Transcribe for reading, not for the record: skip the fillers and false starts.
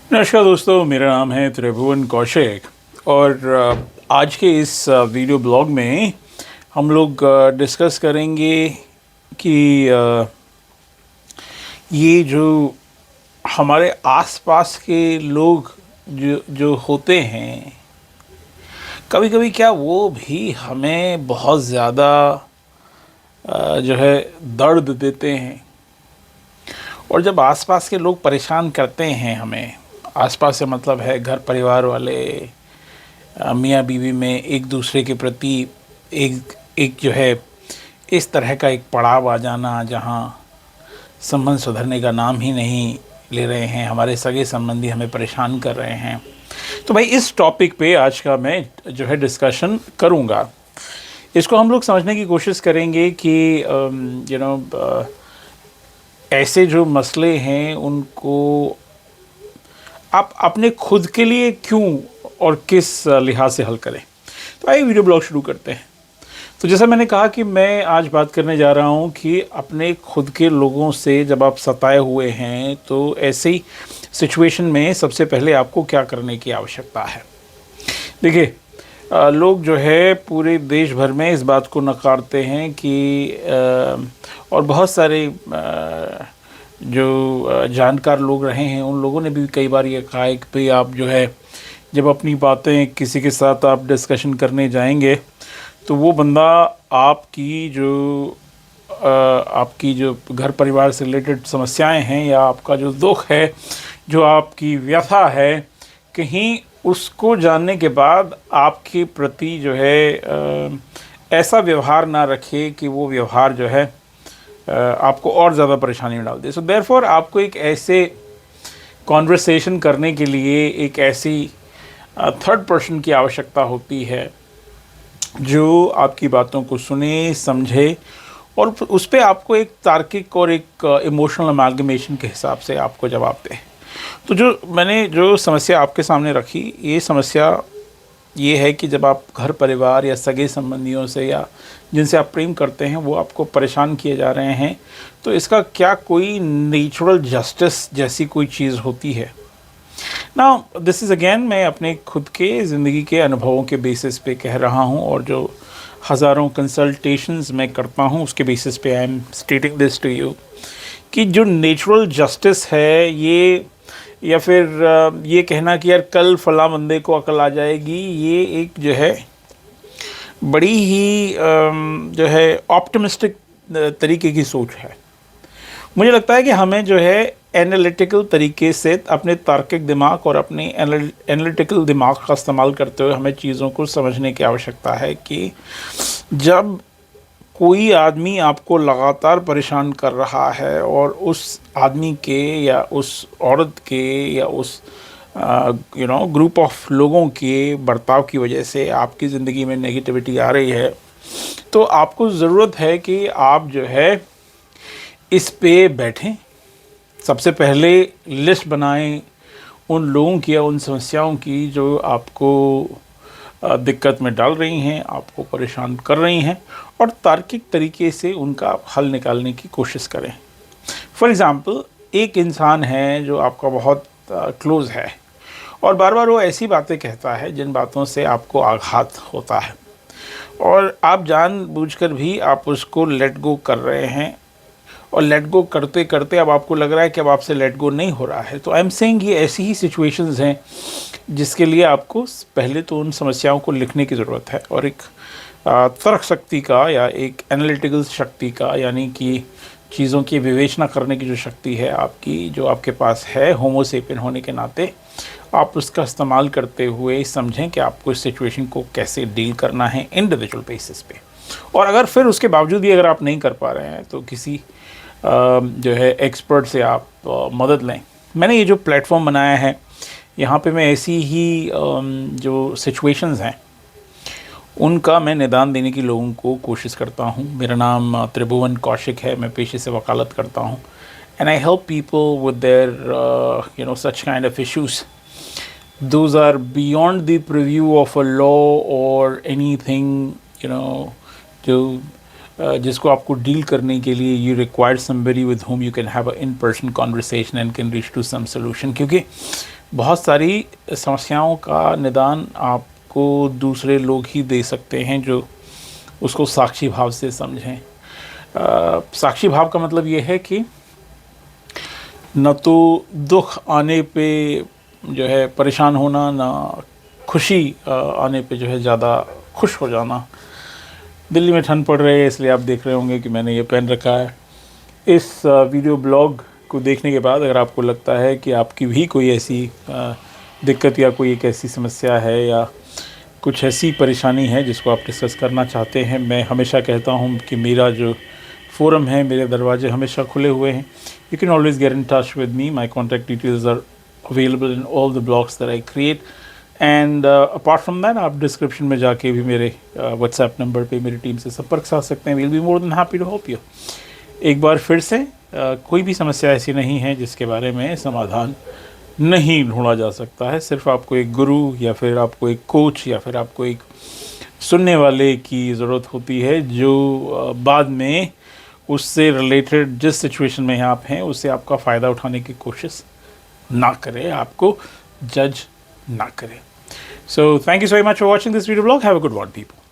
नमस्कार दोस्तों, मेरा नाम है त्रिभुवन कौशिक और आज के इस वीडियो ब्लॉग में हम लोग डिस्कस करेंगे कि ये जो हमारे आसपास के लोग जो जो होते हैं, कभी कभी क्या वो भी हमें बहुत ज़्यादा जो है दर्द देते हैं। और जब आसपास के लोग परेशान करते हैं हमें, आसपास से मतलब है घर परिवार वाले, मियाँ बीवी में एक दूसरे के प्रति एक एक जो है इस तरह का एक पड़ाव आ जाना जहाँ संबंध सुधरने का नाम ही नहीं ले रहे हैं, हमारे सगे संबंधी हमें परेशान कर रहे हैं। तो भाई इस टॉपिक पे आज का मैं जो है डिस्कशन करूँगा। इसको हम लोग समझने की कोशिश करेंगे कि ऐसे जो मसले हैं उनको आप अपने खुद के लिए क्यों और किस लिहाज से हल करें। तो आइए वीडियो ब्लॉग शुरू करते हैं। तो जैसा मैंने कहा कि मैं आज बात करने जा रहा हूं कि अपने खुद के लोगों से जब आप सताए हुए हैं तो ऐसी सिचुएशन में सबसे पहले आपको क्या करने की आवश्यकता है। देखिए, लोग जो है पूरे देश भर में इस बात को नकारते हैं कि और बहुत सारे जो जानकार लोग रहे हैं उन लोगों ने भी कई बार ये कहा है कि भाई आप जो है जब अपनी बातें किसी के साथ आप डिस्कशन करने जाएंगे तो वो बंदा आपकी जो घर परिवार से रिलेटेड समस्याएं हैं या आपका जो दुख है, जो आपकी व्यथा है, कहीं उसको जानने के बाद आपके प्रति जो है ऐसा व्यवहार ना रखे कि वो व्यवहार जो है आपको और ज़्यादा परेशानी में डाल दे। सो देयरफॉर आपको एक ऐसे कॉन्वर्सेशन करने के लिए एक ऐसी थर्ड पर्सन की आवश्यकता होती है जो आपकी बातों को सुने, समझे और उस पर आपको एक तार्किक और एक इमोशनल अमालगमेशन के हिसाब से आपको जवाब दे। तो जो समस्या आपके सामने रखी, ये समस्या ये है कि जब आप घर परिवार या सगे संबंधियों से या जिनसे आप प्रेम करते हैं वो आपको परेशान किए जा रहे हैं, तो इसका क्या कोई नेचुरल जस्टिस जैसी कोई चीज़ होती है ना। दिस इज़ अगेन मैं अपने खुद के ज़िंदगी के अनुभवों के बेसिस पे कह रहा हूँ और जो हज़ारों कंसल्टेशंस मैं करता हूँ उसके बेसिस पे I am stating this to you कि जो नेचुरल जस्टिस है ये, या फिर ये कहना कि यार कल फला बंदे को अकल आ जाएगी, ये एक जो है बड़ी ही जो है ऑप्टिमिस्टिक तरीके की सोच है। मुझे लगता है कि हमें जो है एनालिटिकल तरीके से अपने तार्किक दिमाग और अपने एनालिटिकल दिमाग का इस्तेमाल करते हुए हमें चीज़ों को समझने की आवश्यकता है कि जब कोई आदमी आपको लगातार परेशान कर रहा है और उस आदमी के या उस औरत के या उस ग्रुप ऑफ लोगों के बर्ताव की वजह से आपकी ज़िंदगी में नेगेटिविटी आ रही है, तो आपको ज़रूरत है कि आप जो है इस पे बैठें। सबसे पहले लिस्ट बनाएं उन लोगों की या उन समस्याओं की जो आपको दिक्कत में डाल रही हैं, आपको परेशान कर रही हैं, और तार्किक तरीके से उनका हल निकालने की कोशिश करें। फॉर एग्ज़ाम्पल, एक इंसान है जो आपका बहुत क्लोज़ है और बार बार वो ऐसी बातें कहता है जिन बातों से आपको आघात होता है और आप जानबूझकर भी आप उसको लेट गो कर रहे हैं और लेट गो करते करते अब आपको लग रहा है कि अब आपसे लेट गो नहीं हो रहा है। तो आई एम सेइंग ये ऐसी ही सिचुएशंस हैं जिसके लिए आपको पहले तो उन समस्याओं को लिखने की ज़रूरत है और एक तर्क शक्ति का या एक एनालिटिकल शक्ति का, यानी कि चीज़ों की विवेचना करने की जो शक्ति है आपकी, जो आपके पास है होमो सेपियन होने के नाते, आप उसका इस्तेमाल करते हुए समझें कि आपको इस सिचुएशन को कैसे डील करना है इंडिविजुअल बेसिस पे। और अगर फिर उसके बावजूद भी अगर आप नहीं कर पा रहे हैं तो किसी जो है एक्सपर्ट से आप मदद लें। मैंने ये जो प्लेटफॉर्म बनाया है यहाँ पे मैं ऐसी ही जो सिचुएशंस हैं उनका मैं निदान देने की लोगों को कोशिश करता हूँ। मेरा नाम त्रिभुवन कौशिक है, मैं पेशे से वकालत करता हूँ and I help people with their such kind of issues. Those are beyond the preview of a law और एनीथिंग जो जिसको आपको डील करने के लिए you require somebody with whom you can have a in person conversation and can reach to some solution. क्योंकि बहुत सारी समस्याओं का निदान आपको दूसरे लोग ही दे सकते हैं जो उसको साक्षी भाव से समझें। साक्षी भाव का मतलब ये है कि न तो दुख आने पे जो है परेशान होना, ना खुशी आने पे जो है ज़्यादा खुश हो जाना। दिल्ली में ठंड पड़ रही है, इसलिए आप देख रहे होंगे कि मैंने ये पहन रखा है। इस वीडियो ब्लॉग को देखने के बाद अगर आपको लगता है कि आपकी भी कोई ऐसी दिक्कत या कोई एक ऐसी समस्या है या कुछ ऐसी परेशानी है जिसको आप डिस्कस करना चाहते हैं, मैं हमेशा कहता हूँ कि मेरा जो फोरम है, मेरे दरवाजे हमेशा खुले हुए हैं। You can always get in touch with me, my contact details are available in all the blogs that I create. And apart from that आप डिस्क्रिप्शन में जाके भी मेरे व्हाट्सएप नंबर पे मेरी टीम से संपर्क साध सकते हैं। We'll be more than happy to help you. एक बार फिर से कोई भी समस्या ऐसी नहीं है जिसके बारे में समाधान नहीं ढूंढा जा सकता है। सिर्फ आपको एक गुरु या फिर आपको एक कोच या फिर आपको एक सुनने वाले की ज़रूरत होती है जो बाद में उससे रिलेटेड जिस सिचुएशन में आप हैं उससे आपका फ़ायदा उठाने की कोशिश ना करे, आपको जज ना करे। So thank you so much for watching this video blog. Have a good one people.